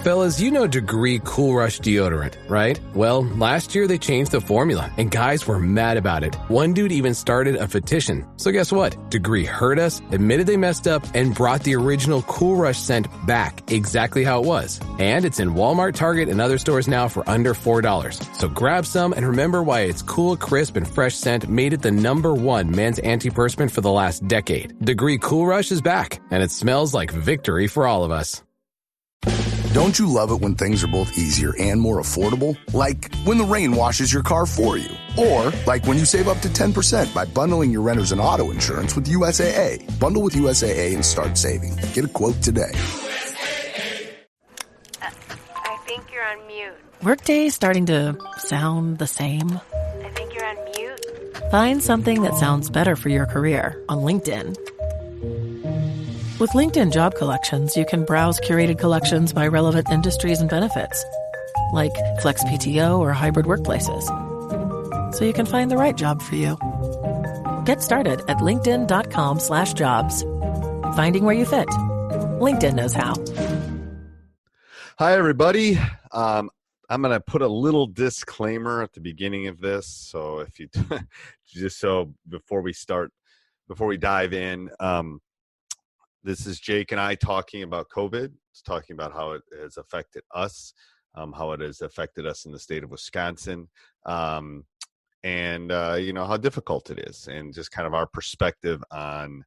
Fellas, you know Degree Cool Rush deodorant, right? Well, last year they changed the formula, and guys were mad about it. One dude even started a petition. So guess what? Degree heard us, admitted they messed up, and brought the original Cool Rush scent back exactly how it was. And it's in Walmart, Target, and other stores now for under $4. So grab some and remember why its cool, crisp, and fresh scent made it the #1 men's antiperspirant for the last decade. Degree Cool Rush is back, and it smells like victory for all of us. Don't you love it when things are both easier and more affordable? Like when the rain washes your car for you. Or like when you save up to 10% by bundling your renters and auto insurance with USAA. Bundle with USAA and start saving. Get a quote today. I think you're on mute. Workday starting to sound the same? I think you're on mute. Find something that sounds better for your career on LinkedIn. With LinkedIn Job Collections, you can browse curated collections by relevant industries and benefits, like flex PTO or hybrid workplaces, so you can find the right job for you. Get started at linkedin.com/jobs. Finding where you fit. LinkedIn knows how. Hi, everybody. I'm going to put a little disclaimer at the beginning of this. So if you just so before we dive in, this is Jake and I talking about COVID. It's talking about how it has affected us, how it has affected us in the state of Wisconsin, and how difficult it is, and just kind of our perspective on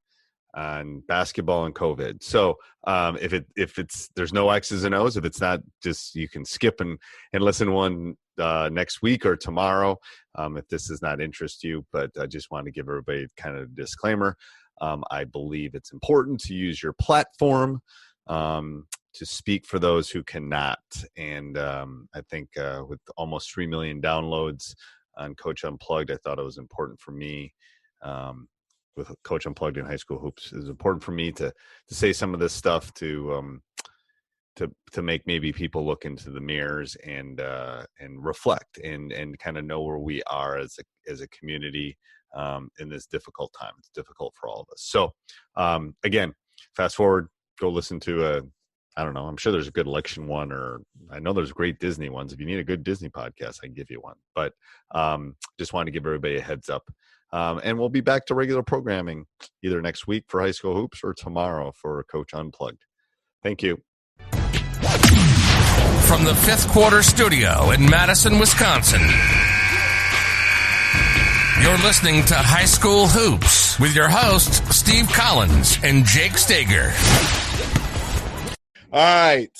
basketball and COVID. So if it's there's no X's and O's, if it's not, just you can skip and listen one next week or tomorrow if this does not interest you. But I just want to give everybody kind of a disclaimer. I believe it's important to use your platform to speak for those who cannot. And I think with almost 3 million downloads on Coach Unplugged, I thought it was important for me, with Coach Unplugged in high school hoops, it was important for me to say some of this stuff to make maybe people look into the mirrors and reflect and kind of know where we are as a community. In this difficult time. It's difficult for all of us. So, again, fast forward, go listen to I don't know, I'm sure there's a good election one, or I know there's great Disney ones. If you need a good Disney podcast, I can give you one. But just wanted to give everybody a heads up. And we'll be back to regular programming either next week for high school hoops or tomorrow for Coach Unplugged. Thank you. From the Fifth Quarter Studio in Madison, Wisconsin, you're listening to High School Hoops with your hosts, Steve Collins and Jake Steger. All right.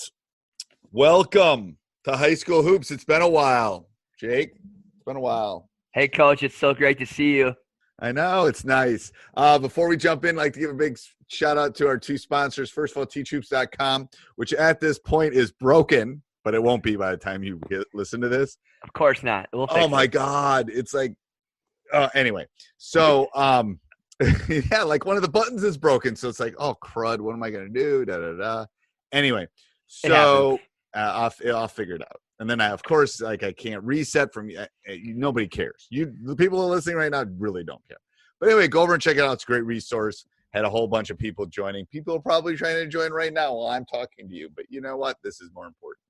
Welcome to High School Hoops. It's been a while. Jake, it's been a while. Hey, Coach. It's so great to see you. I know. It's nice. Before we jump in, I'd like to give a big shout out to our two sponsors. First of all, teachhoops.com, which at this point is broken, but it won't be by the time you listen to this. Of course not. We'll fix my it. God. It's like, anyway, so yeah, like one of the buttons is broken, so it's like, oh crud, what am I gonna do? Anyway, so I'll figure it out, and then I can't reset from nobody cares. The people who are listening right now really don't care. But anyway, go over and check it out. It's a great resource. Had a whole bunch of people joining. People are probably trying to join right now while I'm talking to you, but you know what? This is more important.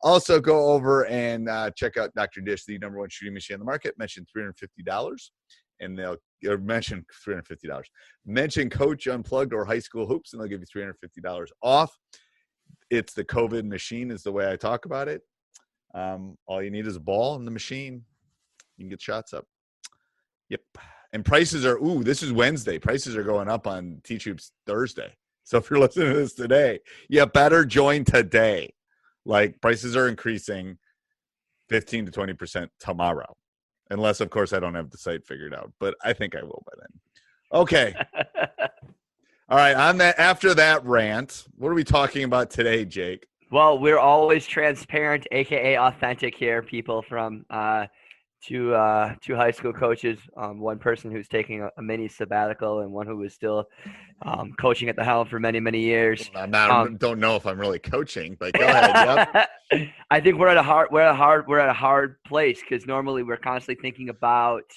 Also, go over and check out Dr. Dish, the #1 shooting machine on the market. Mention $350, and they'll mention $350. Mention Coach Unplugged or High School Hoops, and they'll give you $350 off. It's the COVID machine, is the way I talk about it. All you need is a ball and the machine. You can get shots up. Yep. And prices are this is Wednesday. Prices are going up on Teach Hoops Thursday. So if you're listening to this today, you better join today. Like, prices are increasing 15 to 20% tomorrow. Unless, of course, I don't have the site figured out. But I think I will by then. Okay. All right. After that rant, what are we talking about today, Jake? Well, we're always transparent, a.k.a. authentic here, people, from two high school coaches, one person who's taking a mini sabbatical and one who is still coaching at the helm for many, many years. Don't know if I'm really coaching, but go ahead. Yep. I think we're at a hard place, because normally we're constantly thinking about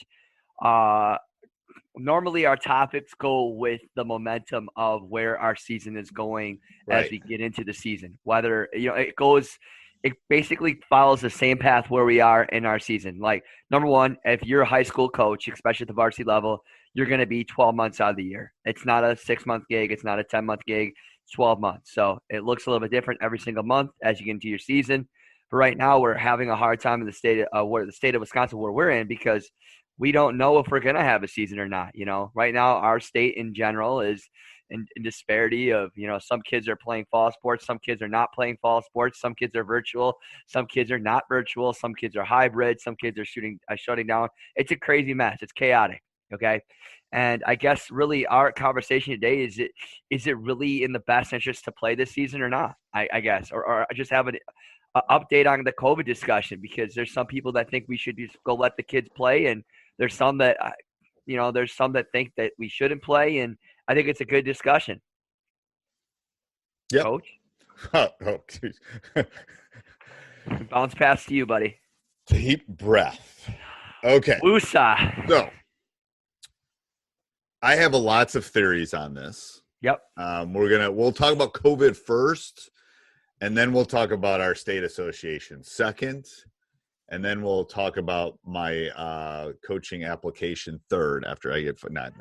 normally our topics go with the momentum of where our season is going as we get into the season. Whether, it basically follows the same path where we are in our season. Like, number one, if you're a high school coach, especially at the varsity level, you're going to be 12 months out of the year. It's not a 6-month gig. It's not a 10-month gig. It's 12 months. So it looks a little bit different every single month as you get into your season. But right now we're having a hard time in the state of Wisconsin where we're in, because we don't know if we're going to have a season or not. Right now our state in general is in disparity of, some kids are playing fall sports, some kids are not playing fall sports, some kids are virtual, some kids are not virtual, some kids are hybrid, some kids are shutting down. It's a crazy mess. It's chaotic. Okay. And I guess really our conversation today is it really in the best interest to play this season or not? I guess, or just have an update on the COVID discussion, because there's some people that think we should just go let the kids play, and there's some that think that we shouldn't play, and I think it's a good discussion. Yep. Coach? Oh, Bounce pass to you, buddy. Deep breath. Okay. Woosah. So I have lots of theories on this. Yep. We'll talk about COVID first, and then we'll talk about our state association second, and then we'll talk about my coaching application third after I get not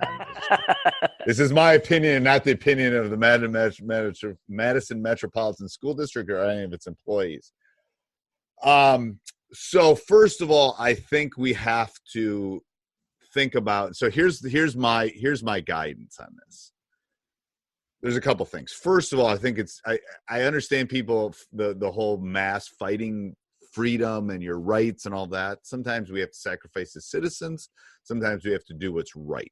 this is my opinion and not the opinion of the Madison Metropolitan School District or any of its employees. So first of all, I think we have to think about, so here's my guidance on this. There's a couple things. First of all, I think I understand people, the whole mass fighting freedom and your rights and all that. Sometimes we have to sacrifice as citizens. Sometimes we have to do what's right.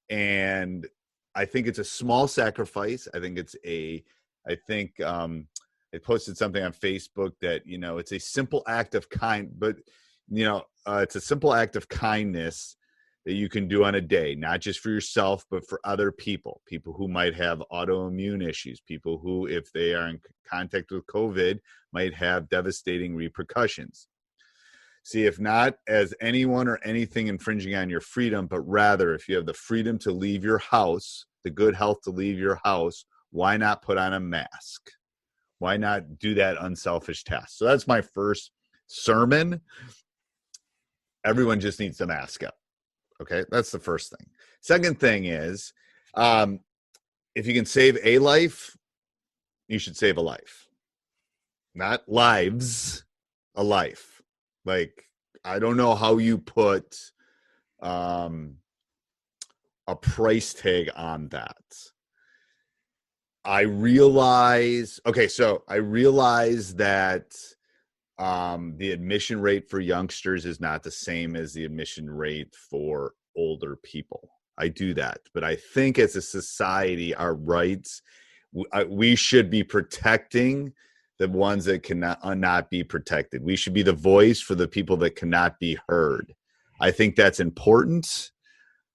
And I think it's a small sacrifice. I posted something on Facebook that, it's a simple act of it's a simple act of kindness that you can do on a day, not just for yourself, but for other people who might have autoimmune issues, people who, if they are in contact with COVID, might have devastating repercussions. See, if not as anyone or anything infringing on your freedom, but rather if you have the freedom to leave your house, the good health to leave your house, why not put on a mask? Why not do that unselfish task? So that's my first sermon. Everyone just needs to mask up. Okay, that's the first thing. Second thing is, if you can save a life, you should save a life. Not lives, a life. Like, I don't know how you put a price tag on that. I realize that the admission rate for youngsters is not the same as the admission rate for older people. I do that. But I think as a society, our rights, we should be protecting the ones that cannot be protected. We should be the voice for the people that cannot be heard. I think that's important.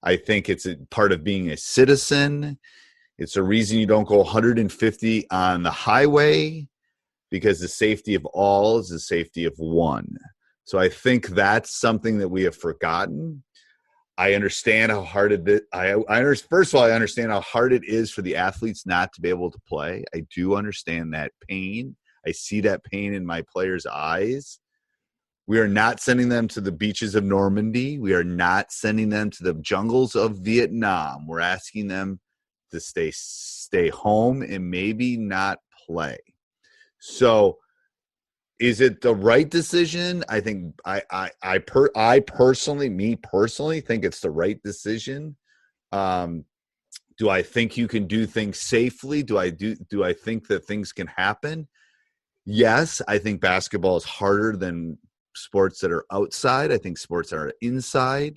I think it's a part of being a citizen. It's a reason you don't go 150 on the highway, because the safety of all is the safety of one. So I think that's something that we have forgotten. I understand how hard it is. First of all, I understand how hard it is for the athletes not to be able to play. I do understand that pain. I see that pain in my players' eyes. We are not sending them to the beaches of Normandy. We are not sending them to the jungles of Vietnam. We're asking them to stay home and maybe not play. So is it the right decision? I think I personally think it's the right decision. Do I think you can do things safely? Do I think that things can happen? Yes, I think basketball is harder than sports that are outside. I think sports that are inside.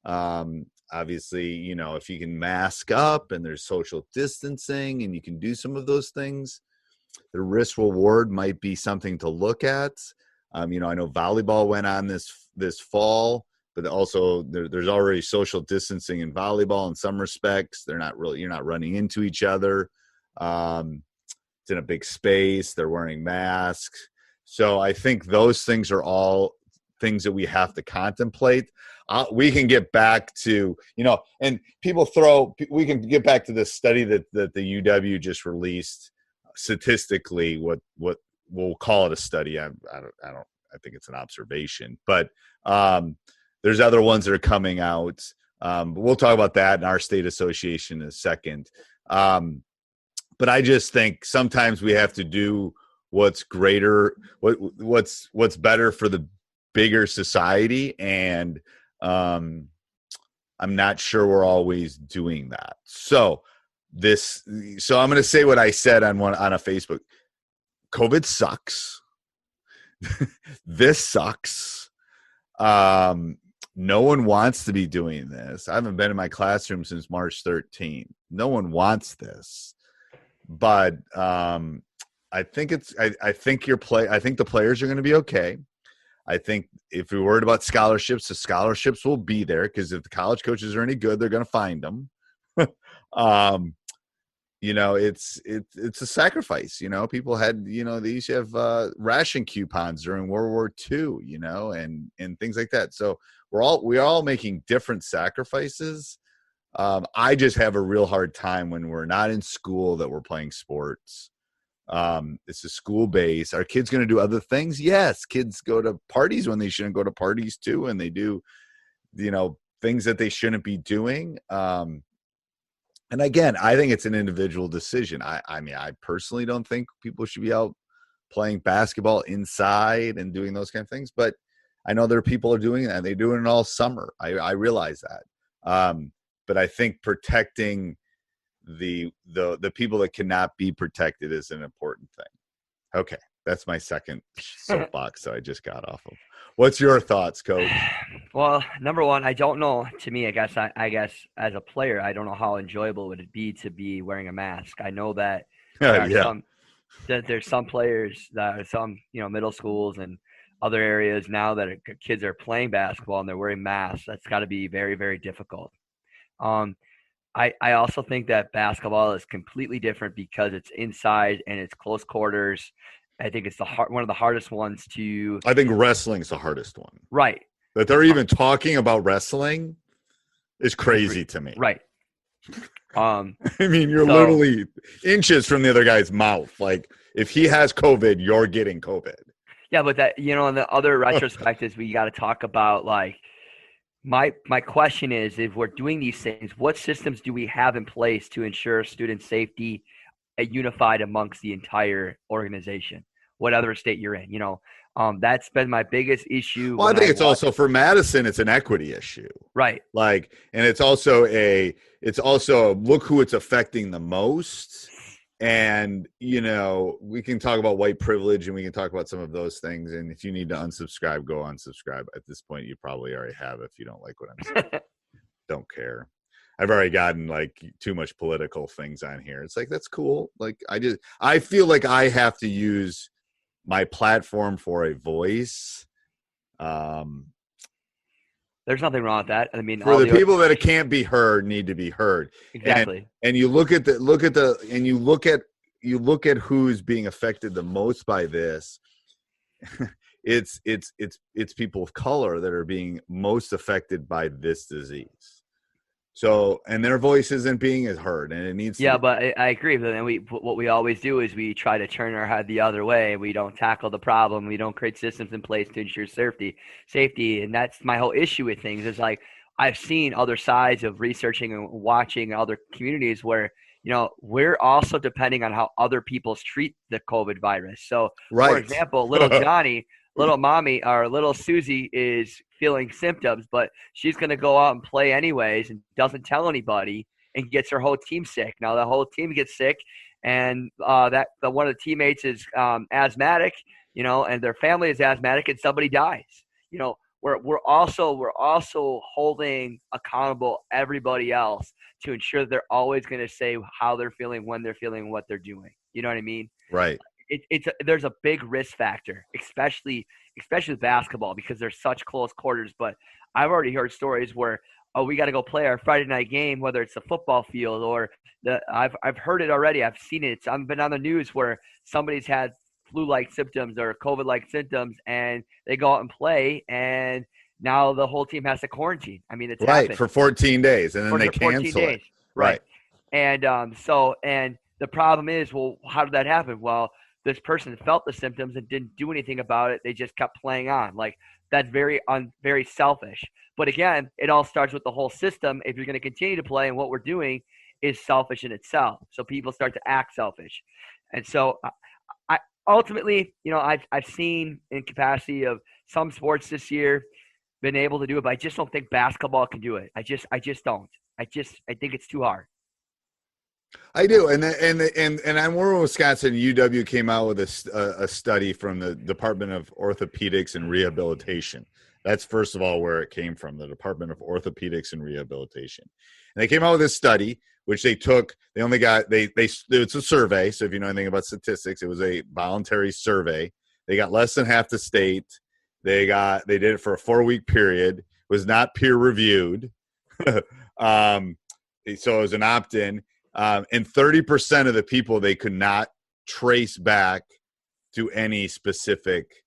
Obviously, if you can mask up and there's social distancing and you can do some of those things, the risk reward might be something to look at. I know volleyball went on this fall, but also there's already social distancing in volleyball in some respects. You're not running into each other. It's in a big space. They're wearing masks. So I think those things are all things that we have to contemplate. We can get back to, and we can get back to this study that the UW just released. Statistically, what we'll call it a study. I think it's an observation, but there's other ones that are coming out. But we'll talk about that in our state association in a second. But I just think sometimes we have to do what's greater, what's better for the bigger society, and I'm not sure we're always doing that. So I'm going to say what I said on a Facebook. COVID sucks. This sucks. No one wants to be doing this. I haven't been in my classroom since March 13th. No one wants this. But I think I think the players are going to be okay. I think if we're worried about scholarships, the scholarships will be there, because if the college coaches are any good, they're going to find them. It's a sacrifice. People had, they used to have ration coupons during World War II, and things like that. So we're all making different sacrifices. I just have a real hard time when we're not in school that we're playing sports. It's a school base. Are kids going to do other things? Yes. Kids go to parties when they shouldn't go to parties too. And they do, things that they shouldn't be doing. And again, I think it's an individual decision. I mean, I personally don't think people should be out playing basketball inside and doing those kind of things, but I know there are people who are doing that, and they do it all summer. I realize that. But I think protecting the people that cannot be protected is an important thing. Okay, that's my second soapbox that I just got off of. What's your thoughts, Coach? Well, number one, I don't know. To me, I guess as a player, I don't know how enjoyable would it be to be wearing a mask. I know that there's some players that are some middle schools and other areas now that kids are playing basketball and they're wearing masks. That's got to be very, very difficult. I also think that basketball is completely different because it's inside and it's close quarters. I think it's one of the hardest ones to. I think wrestling's the hardest one. Right. That they're even talking about wrestling is crazy to me. Right. I mean, you're literally inches from the other guy's mouth. Like, if he has COVID, you're getting COVID. Yeah, but that, and the other retrospect is we got to talk about, like, my question is, if we're doing these things, what systems do we have in place to ensure student safety unified amongst the entire organization, whatever state you're in? That's been my biggest issue. Well, I think it's also for Madison, it's an equity issue. Right. Like, and it's also look who it's affecting the most. And, we can talk about white privilege and we can talk about some of those things. And if you need to unsubscribe, go unsubscribe. At this point, you probably already have if you don't like what I'm saying. Don't care. I've already gotten like too much political things on here. It's like, that's cool. Like, I feel like I have to use my platform for a voice. There's nothing wrong with that. I mean, for the people that can't be heard need to be heard. Exactly. And you look at who's being affected the most by this. It's people of color that are being most affected by this disease. So, and their voice isn't being as heard, and it needs to. Yeah, but I agree. But then what we always do is we try to turn our head the other way. We don't tackle the problem. We don't create systems in place to ensure safety. And that's my whole issue with things. Is like, I've seen other sides of researching and watching other communities where, we're also depending on how other people treat the COVID virus. So, For example, little Johnny, little mommy, or little Susie is feeling symptoms, but she's going to go out and play anyways and doesn't tell anybody and gets her whole team sick. Now the whole team gets sick, and one of the teammates is asthmatic, and their family is asthmatic, and somebody dies. We're also holding accountable everybody else to ensure that they're always going to say how they're feeling, when they're feeling, what they're doing. You know what I mean? Right. There's a big risk factor, especially with basketball, because there's such close quarters. But I've already heard stories where, we got to go play our Friday night game, whether it's the football field or I've heard it already. I've seen it. I've been on the news where somebody's had flu-like symptoms or COVID-like symptoms, and they go out and play, and now the whole team has to quarantine. I mean, it's happened for 14 days, and then they 14 cancel days. it. Right. And and the problem is, well, how did that happen? Well, this person felt the symptoms and didn't do anything about it. They just kept playing on. Like, that's very selfish. But again, it all starts with the whole system. If you're going to continue to play, and what we're doing is selfish in itself. So people start to act selfish. And so I ultimately, I've seen in capacity of some sports this year been able to do it, but I just don't think basketball can do it. I just don't. I think it's too hard. I do, and I'm in Wisconsin. UW came out with a study from the Department of Orthopedics and Rehabilitation. That's first of all where it came from, the Department of Orthopedics and Rehabilitation. And they came out with this study, which they took. They only got it's a survey. So if you know anything about statistics, it was a voluntary survey. They got less than half the state. They did it for a 4-week period. It was not peer reviewed. So it was an opt-in. And 30% of the people they could not trace back to any specific,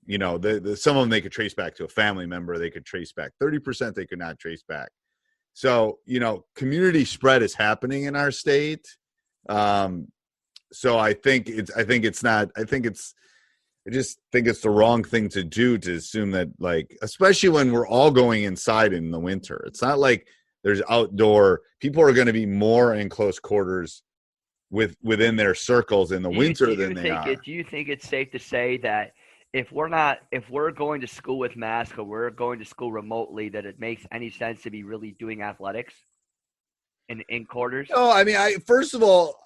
some of them they could trace back to a family member. They could trace back 30%. They could not trace back. So, community spread is happening in our state. So I just think it's the wrong thing to do, to assume that, like, especially when we're all going inside in the winter. It's not like there's outdoor. People are going to be more in close quarters within their circles in the winter than they are. Do you think it's safe to say that if we're going to school with masks, or we're going to school remotely, that it makes any sense to be really doing athletics in quarters? No, I mean, first of all,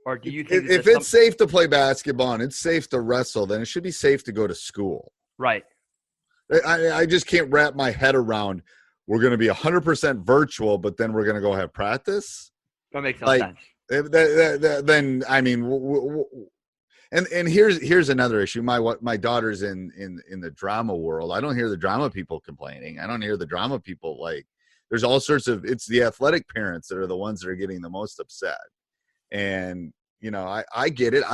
or do you think if it's safe to play basketball and it's safe to wrestle, then it should be safe to go to school. Right. I just can't wrap my head around, we're going to be 100% virtual, but then we're going to go have practice. That makes no sense. Then I mean, and here's another issue. My daughter's in the drama world. I don't hear the drama people complaining. I don't hear the drama people, like, there's all sorts of. It's the athletic parents that are the ones that are getting the most upset. And I get it.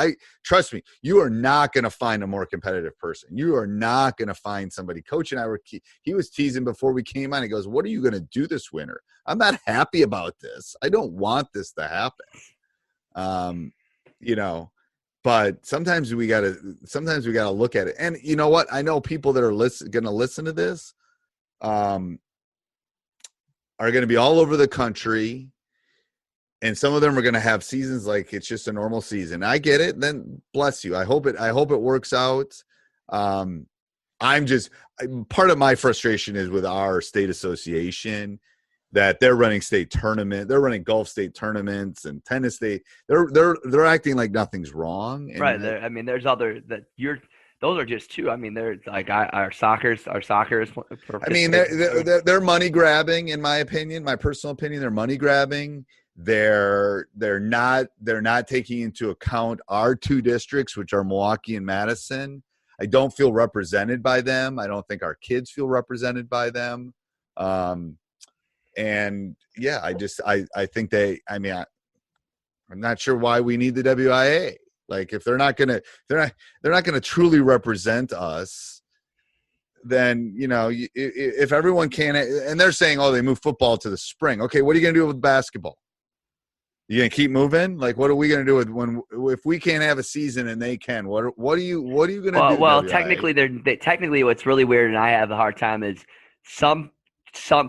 Trust me, you are not going to find a more competitive person. You are not going to find somebody. Coach and I he was teasing before we came on. He goes, "What are you going to do this winter?" I'm not happy about this. I don't want this to happen. But sometimes we gotta look at it. And you know what? I know people that are going to listen to this are going to be all over the country. And some of them are going to have seasons like it's just a normal season. I get it. Then bless you. I hope it works out. Part of my frustration is with our state association, that they're running state tournament. They're running golf state tournaments and tennis state. They're acting like nothing's wrong. And right. I mean, there's other that those are just two. I mean, they're like our soccer is. I mean, they're money grabbing, in my opinion, my personal opinion. They're money grabbing. They're not taking into account our two districts, which are Milwaukee and Madison. I don't feel represented by them. I don't think our kids feel represented by them. And yeah, I think I'm not sure why we need the WIAA. Like, if they're not gonna truly represent us, then if everyone can, and they're saying, oh, they move football to the spring. Okay, what are you gonna do with basketball? You gonna keep moving? Like, what are we gonna do if we can't have a season and they can? What are you gonna do? Well, technically, what's really weird, and I have a hard time, is some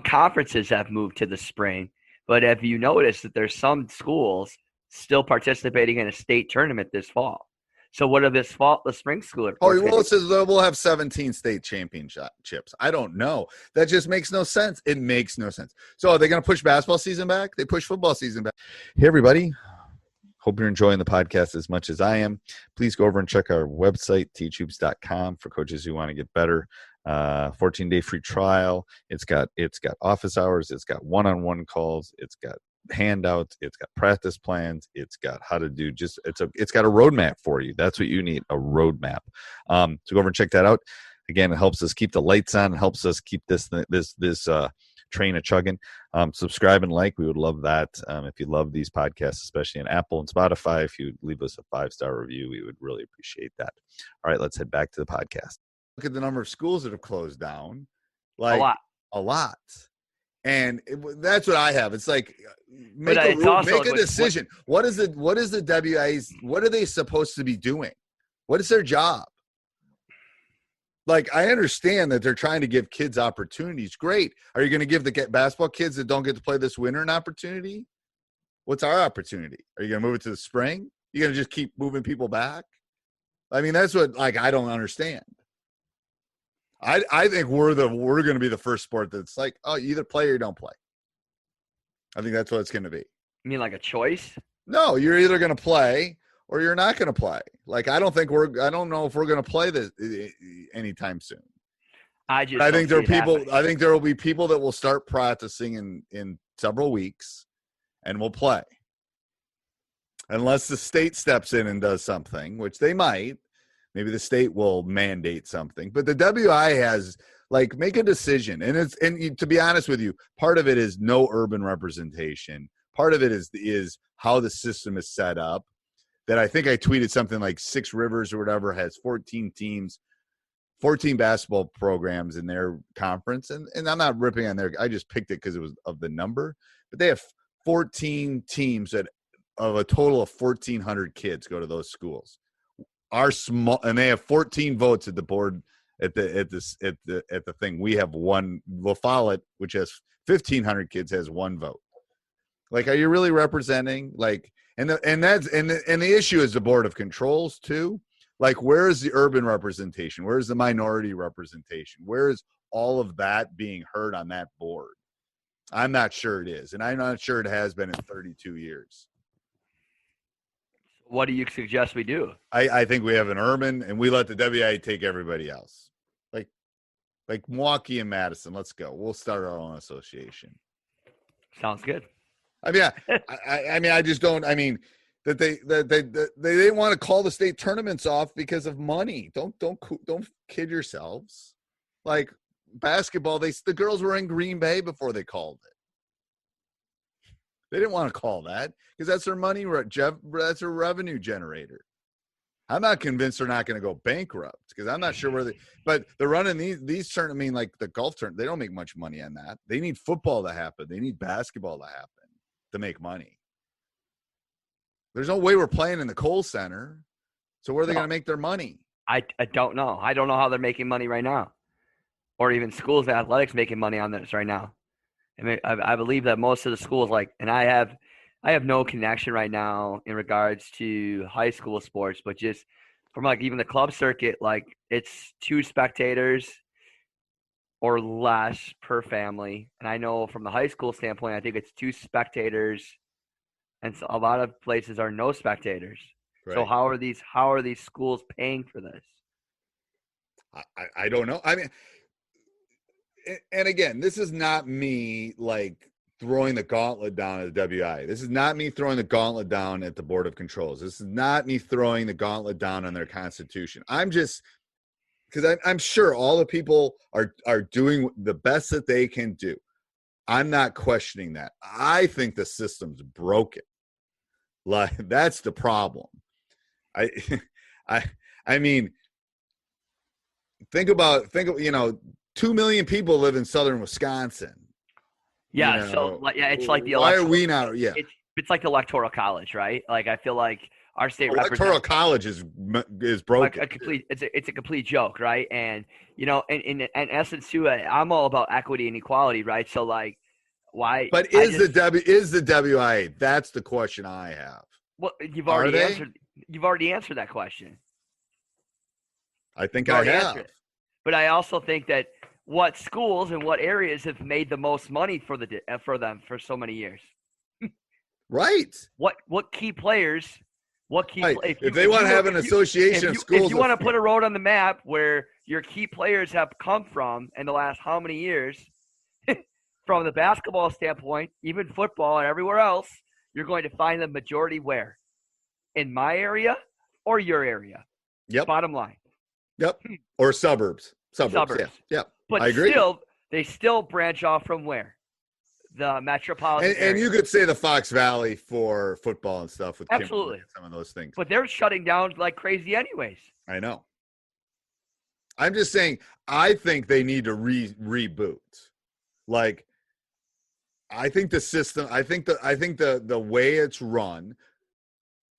conferences have moved to the spring, but have you noticed that there's some schools still participating in a state tournament this fall? So what are the spring school? It says we'll have 17 state championships. I don't know. That just makes no sense. It makes no sense. So are they going to push basketball season back? They push football season back. Hey, everybody. Hope you're enjoying the podcast as much as I am. Please go over and check our website, teachhoops.com, for coaches who want to get better. 14-day free trial. It's got office hours. It's got one-on-one calls. It's got handouts. It's got practice plans. It's got how to do it's got a roadmap for you. That's what you need, a roadmap. So go over and check that out. Again, it helps us keep the lights on. It helps us keep this train a chugging. Subscribe and like. We would love that. If you love these podcasts, especially on Apple and Spotify, if you leave us a 5-star review, we would really appreciate that. All right, let's head back to the podcast. Look at the number of schools that have closed down. Like a lot. And that's what I have. It's like make a decision. What is the WIAA's? What are they supposed to be doing? What is their job? Like, I understand that they're trying to give kids opportunities. Great. Are you going to give the basketball kids that don't get to play this winter an opportunity? What's our opportunity? Are you going to move it to the spring? You're going to just keep moving people back? I mean, that's what I don't understand. I think we're going to be the first sport that's like, oh, you either play or you don't play. I think that's what it's going to be. You mean like a choice? No, you're either going to play or you're not going to play. Like, I don't know if we're going to play this anytime soon. I think there will be people that will start practicing in several weeks and will play. Unless the state steps in and does something, which they might. Maybe the state will mandate something, but the WIAA has make a decision. And to be honest with you, part of it is no urban representation. Part of it is how the system is set up. That I think I tweeted something like 6 Rivers or whatever has 14 teams, 14 basketball programs in their conference. And I'm not ripping on I just picked it because it was of the number, but they have 14 teams of a total of 1,400 kids go to those schools. Are small, and they have 14 votes at the board at the thing. We have one. La Follette, which has 1,500 kids, has 1 vote. Like, are you really representing? And the issue is the board of controls too. Like, where is the urban representation? Where is the minority representation? Where is all of that being heard on that board? I'm not sure it is, and I'm not sure it has been in 32 years. What do you suggest we do? I think we have an urban, and we let the WIAA take everybody else. Like Milwaukee and Madison. Let's go. We'll start our own association. Sounds good. I mean, I just don't. I mean, that they didn't want to call the state tournaments off because of money. Don't kid yourselves. Like basketball, the girls were in Green Bay before they called it. They didn't want to call that because that's their money. That's their revenue generator. I'm not convinced they're not going to go bankrupt because I'm not sure where but they're running these tournaments. I mean, like the golf tournament, they don't make much money on that. They need football to happen. They need basketball to happen to make money. There's no way we're playing in the Kohl Center. So where are they going to make their money? I don't know. I don't know how they're making money right now, or even schools athletics making money on this right now. I mean, I believe that most of the schools and I have no connection right now in regards to high school sports, but just from even the club circuit, it's 2 spectators or less per family. And I know from the high school standpoint, I think it's 2 spectators, and so a lot of places are no spectators. Right. So how are these schools paying for this? I don't know. I mean, and again, this is not me throwing the gauntlet down at the WIAA. This is not me throwing the gauntlet down at the Board of Controls. This is not me throwing the gauntlet down on their constitution. I'm just because I'm sure all the people are doing the best that they can do. I'm not questioning that. I think the system's broken. That's the problem. I mean, think of 2 million people live in southern Wisconsin. Yeah, it's like the why are we not? Yeah, it's like the electoral college, right? I feel like our state electoral college is broken. It's a complete joke, right? And in essence too, I'm all about equity and equality, right? So why? But is the WIAA? That's the question I have. Well, you've already answered that question. I think I have. But I also think that what schools and what areas have made the most money for them for so many years. Right. What key players? If they want to have an association of schools, if you want to put a road on the map where your key players have come from in the last how many years, from the basketball standpoint, even football and everywhere else, you're going to find the majority where? In my or your area? Yep. Bottom line. Yep. Or suburbs. Yeah. Yep. But I agree. They still branch off from where? the metropolitan and you could say the Fox Valley for football and stuff with absolutely Kimberly and some of those things. But they're shutting down like crazy anyways. I know. I'm just saying, I think they need to reboot. Like, I think the system, I think the way it's run,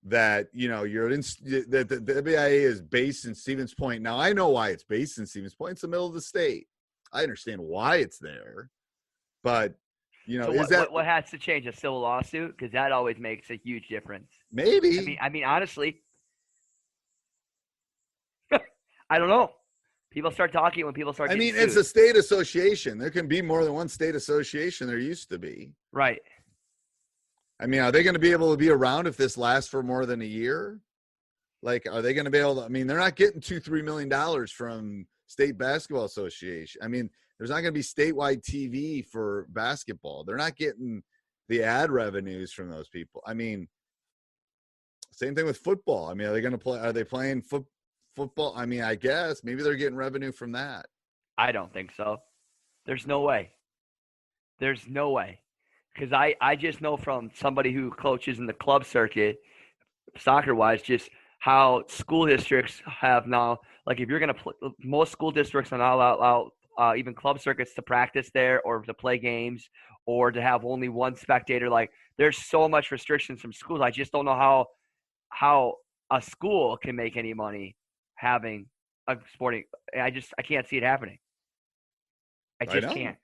that, you know, that the WIAA is based in Stevens Point. Now, I know why it's based in Stevens Point. It's the middle of the state. I understand why it's there, but, you know, so what has to change? A civil lawsuit? Because that always makes a huge difference. Maybe. I mean, honestly, I don't know. People start talking when people start. I mean, sued. it's a state association. There can be more than one state association. There used to be. Right. I mean, are they going to be able to be around if this lasts for more than a year? Like, are they going to be able to? I mean, they're not getting $2-3 million from State Basketball Association. I mean, there's not going to be statewide TV for basketball. They're not getting the ad revenues from those people. I mean, same thing with football. I mean, are they going to play? Are they playing football? I mean, I guess maybe they're getting revenue from that. I don't think so. There's no way. There's no way. Because I just know from somebody who coaches in the club circuit, soccer-wise, just how school districts have now, like if you're going to most school districts are not allowed even club circuits to practice there or to play games or to have only one spectator. Like there's so much restrictions from schools. I just don't know how a school can make any money having a sporting. I can't see it happening. I just can't.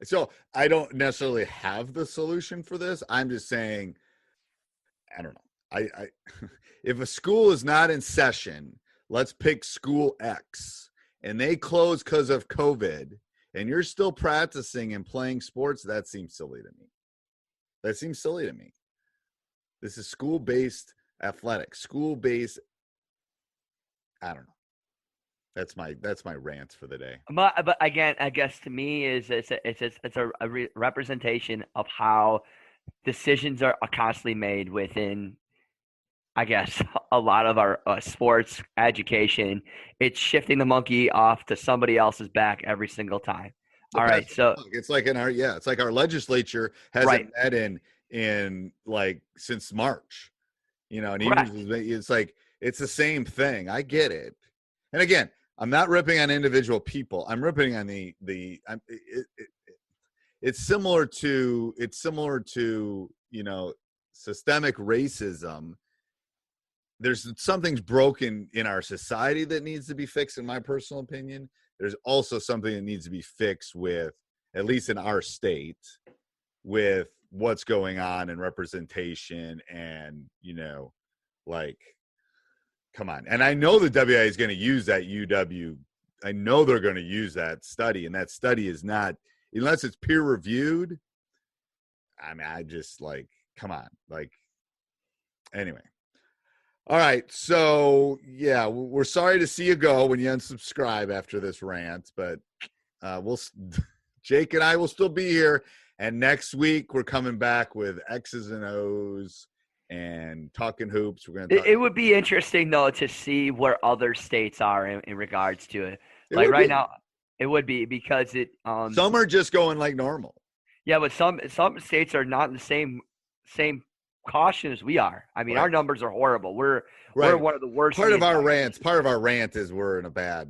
So I don't necessarily have the solution for this. I'm just saying, I don't know. I if a school is not in session, let's pick school X, and they close because of COVID, and you're still practicing and playing sports, that seems silly to me. This is school-based athletics, school-based. I don't know. That's my rant for the day. But again, I guess to me it's a representation of how decisions are constantly made within, I guess, a lot of our sports education. It's shifting the monkey off to somebody else's back every single time. All right, so it's like it's like our legislature hasn't met in like since March, you know, and it's like it's the same thing. I get it, and again, I'm not ripping on individual people. I'm ripping on it's similar to you know, systemic racism. There's something's broken in our society that needs to be fixed, in my personal opinion. There's also something that needs to be fixed with, at least in our state, with what's going on in representation and, you know, like, come on. And I know the WIAA is going to use that UW. I know they're going to use that study, and that study is not, unless it's peer reviewed. I mean, I just like, come on. Like, anyway. All right. So, yeah, we're sorry to see you go when you unsubscribe after this rant, but Jake and I will still be here. And next week, we're coming back with X's and O's and talking hoops. We're going to. It would be interesting though to see where other states are in regards to it. Like right now, it would be because it. Some are just going like normal. Yeah, but some states are not in the same caution as we are. I mean, our numbers are horrible. We're one of the worst. Part of our rant is we're in a bad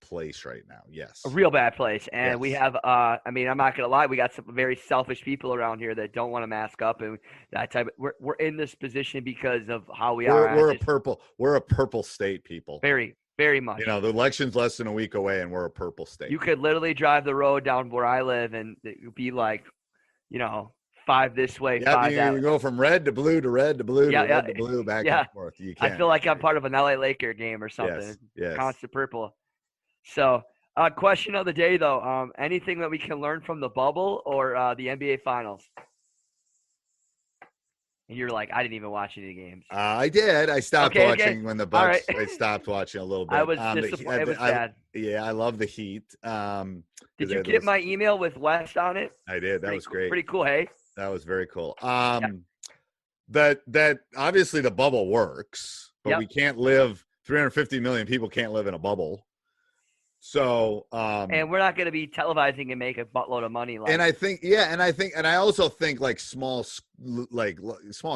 place right now. Yes, a real bad place, and we have. I mean, I'm not gonna lie. We got some very selfish people around here that don't want to mask up, and that type. We're in this position because of how we are. We're a purple state, people. Very, very much. You know, the election's less than a week away, and we're a purple state. You could literally drive the road down where I live, and it would be like, you know, 5 this way, 5 that way. You go from red to blue to red to blue to red to blue, back and forth. You can't. I feel like I'm part of an LA Laker game or something. Yes. Constant purple. So, question of the day, though. Anything that we can learn from the bubble or the NBA Finals? And you're like, I didn't even watch any games. I did. I stopped watching when the Bucks. I stopped watching a little bit. I was disappointed. It was bad. I love the Heat. Did you get my email with West on it? I did. That was great. Pretty cool, hey? That was very cool. That obviously the bubble works, but we can't live. 350 million people can't live in a bubble. So, and we're not going to be televising and make a buttload of money. And I also think like small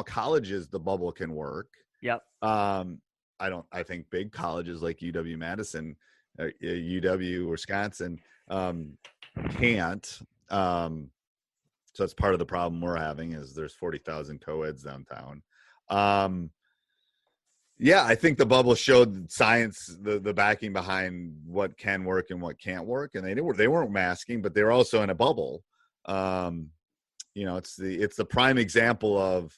colleges, the bubble can work. Yep. I think big colleges like UW-Madison, UW Wisconsin, can't. So that's part of the problem we're having is there's 40,000 co-eds downtown. Yeah, I think the bubble showed science, the backing behind what can work and what can't work, and they weren't masking, but they're also in a bubble. It's the prime example of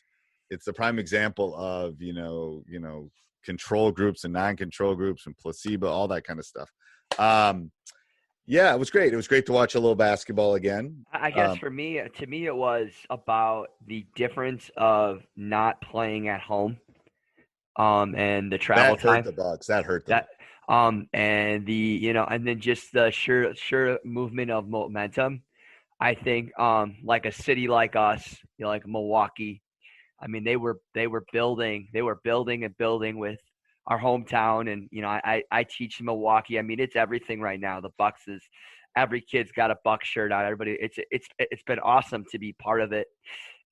control groups and non-control groups and placebo, all that kind of stuff. Yeah, it was great. It was great to watch a little basketball again. I guess to me, it was about the difference of not playing at home. And the travel time. That hurt the Bucks. And and then just the sure movement of momentum. I think, like a city like us, like Milwaukee, I mean, they were building and building with our hometown. And, I teach in Milwaukee. I mean, it's everything right now. The Bucks is, every kid's got a Buck shirt on. Everybody, it's been awesome to be part of it.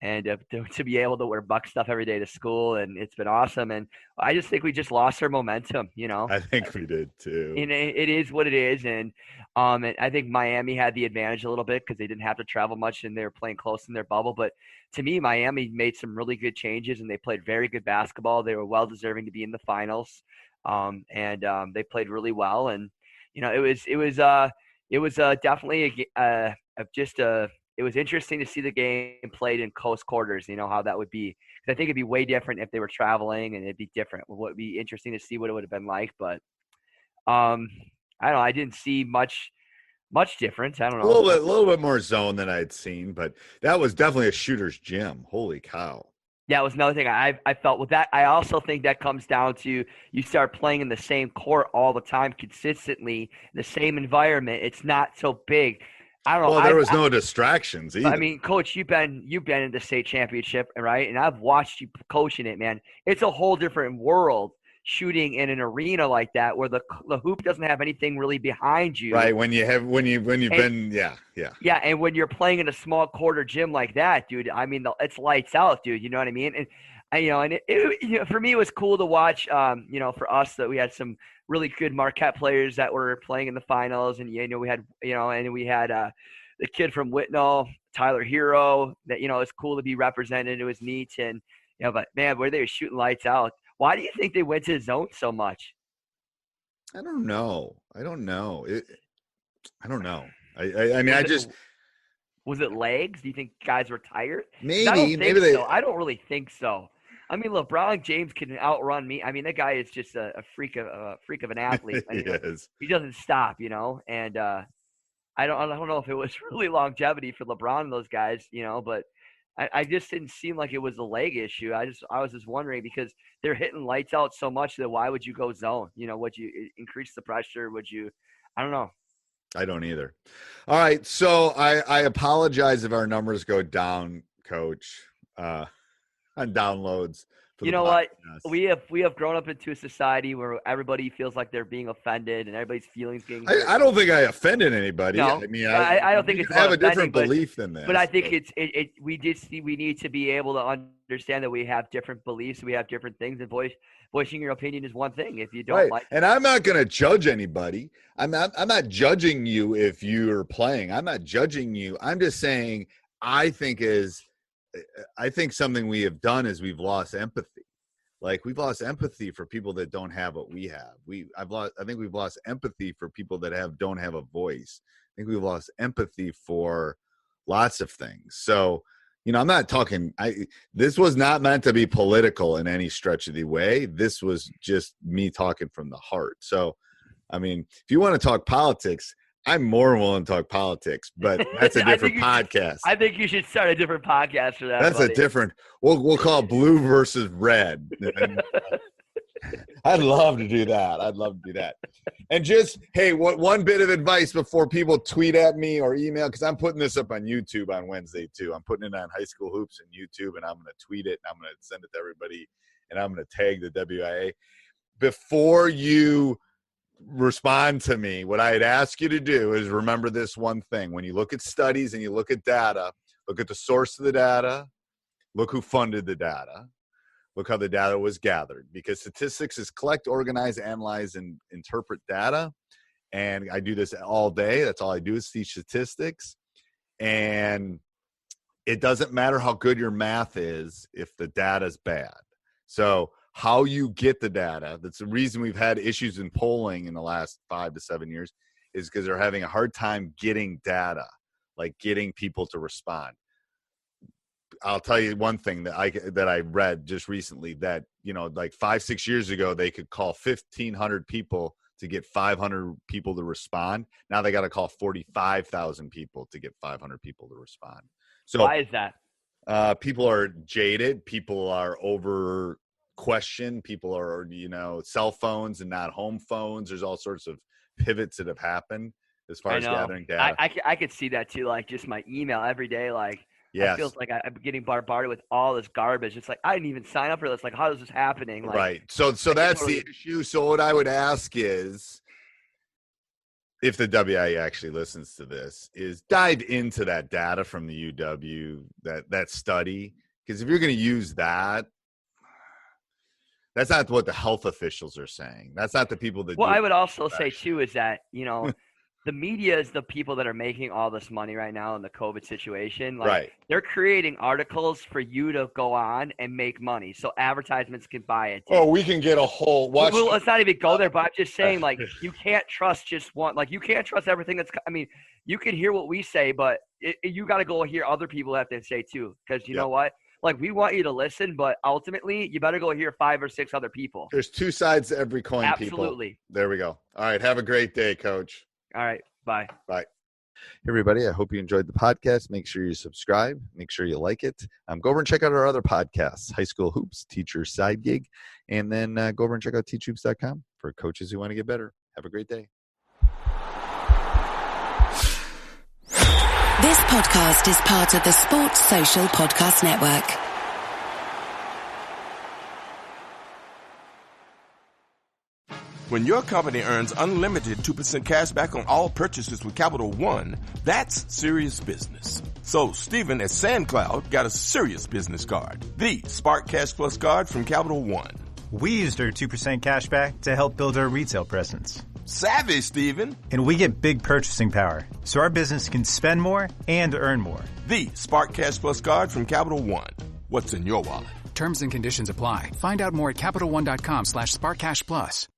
And to be able to wear Buck stuff every day to school, and it's been awesome. And I just think we just lost our momentum, I think we did too. And it is what it is, and I think Miami had the advantage a little bit because they didn't have to travel much, and they were playing close in their bubble. But to me, Miami made some really good changes, and they played very good basketball. They were well deserving to be in the finals, and they played really well. And it was definitely it was interesting to see the game played in close quarters, how that would be. I think it'd be way different if they were traveling, and it'd be different. It would be interesting to see what it would have been like. But I don't know. I didn't see much difference. I don't know. A little bit more zone than I'd seen, but that was definitely a shooter's gym. Holy cow. Yeah, it was another thing I felt with that. I also think that comes down to you start playing in the same court all the time consistently, the same environment. It's not so big. I don't know. Well, there was no distractions either. I mean, Coach, you've been in the state championship, right? And I've watched you coaching it, man. It's a whole different world shooting in an arena like that, where the hoop doesn't have anything really behind you. Right. When you've been. Yeah, and when you're playing in a small quarter gym like that, dude. I mean, it's lights out, dude. You know what I mean? And for me, it was cool to watch. For us, that we had some really good Marquette players that were playing in the finals, and we had the kid from Whitnall, Tyler Hero. That it's cool to be represented. It was neat, and but man, where they were shooting lights out. Why do you think they went to the zone so much? I don't know. I don't know. Was it legs? Do you think guys were tired? Maybe so. I don't really think so. I mean, LeBron James can outrun me. I mean, that guy is just a freak of an athlete. He doesn't stop, And I don't know if it was really longevity for LeBron and those guys, but I just didn't seem like it was a leg issue. I was just wondering, because they're hitting lights out so much that why would you go zone? Would you increase the pressure? Would you? I don't know. I don't either. All right, so I apologize if our numbers go down, Coach. On downloads. You know what? We have grown up into a society where everybody feels like they're being offended, and everybody's feelings being. I don't think I offended anybody. No, I mean, I don't think it's have a different belief than that. But I think we need to be able to understand that we have different beliefs, we have different things, and voicing your opinion is one thing. If you don't like, and I'm not going to judge anybody. I'm not judging you if you're playing. I'm not judging you. I'm just saying I think something we have done is we've lost empathy. Like, we've lost empathy for people that don't have what we have. I think we've lost empathy for people that don't have a voice. I think we've lost empathy for lots of things. So, I'm not talking. This was not meant to be political in any stretch of the way. This was just me talking from the heart. So, I mean, if you want to talk politics, I'm more willing to talk politics, but that's a different podcast. I think you should start a different podcast for that. That's buddy. a different. We'll call it blue versus red. I'd love to do that. And just, hey, one bit of advice before people tweet at me or email, because I'm putting this up on YouTube on Wednesday too. I'm putting it on High School Hoops and YouTube, and I'm going to tweet it, and I'm going to send it to everybody, and I'm going to tag the WIAA. Before you respond to me, what I'd ask you to do is remember this one thing. When you look at studies and you look at data, look at the source of the data, look who funded the data, look how the data was gathered. Because statistics is collect, organize, analyze, and interpret data. And I do this all day. That's all I do is teach statistics. And it doesn't matter how good your math is if the data is bad. So how you get the data, that's the reason we've had issues in polling in the last 5 to 7 years, is because they're having a hard time getting data, like getting people to respond. I'll tell you one thing that I read just recently, that, you know, like 5-6 years ago, they could call 1,500 people to get 500 people to respond. Now they got to call 45,000 people to get 500 people to respond. So why is that? People are jaded. People are over questioned. People are, you know, cell phones and not home phones. There's all sorts of pivots that have happened as far as gathering data. I could see that too. Like just my email every day, like, yes. I feel like I'm getting bombarded with all this garbage. It's like, I didn't even sign up for this. Like, how is this happening? Like, right. So that's the issue. So what I would ask is, if the WIAA actually listens to this, is dive into that data from the UW, that study. Because if you're going to use that, that's not what the health officials are saying. That's not the people that. Well, I would also say too is that, you know, the media is the people that are making all this money right now in the COVID situation. Like, right. They're creating articles for you to go on and make money, so advertisements can buy it. Oh, we can get a whole. Well, let's not even go there. But I'm just saying, like, you can't trust just one. Like, you can't trust everything that's. I mean, you can hear what we say, but you got to go hear other people have to say too, because you know what? Like, we want you to listen, but ultimately, you better go hear 5 or 6 other people. There's 2 sides to every coin. Absolutely. People. There we go. All right. Have a great day, Coach. All right. Bye. Bye. Hey, everybody. I hope you enjoyed the podcast. Make sure you subscribe. Make sure you like it. Go over and check out our other podcasts, High School Hoops, Teacher Side Gig, and then go over and check out teachhoops.com for coaches who want to get better. Have a great day. This podcast is part of the Sports Social Podcast Network. When your company earns unlimited 2% cash back on all purchases with Capital One, that's serious business. So Stephen at SandCloud got a serious business card, the Spark Cash Plus card from Capital One. We used our 2% cash back to help build our retail presence. Savvy, Stephen. And we get big purchasing power, so our business can spend more and earn more. The Spark Cash Plus card from Capital One. What's in your wallet? Terms and conditions apply. Find out more at CapitalOne.com/SparkCashPlus.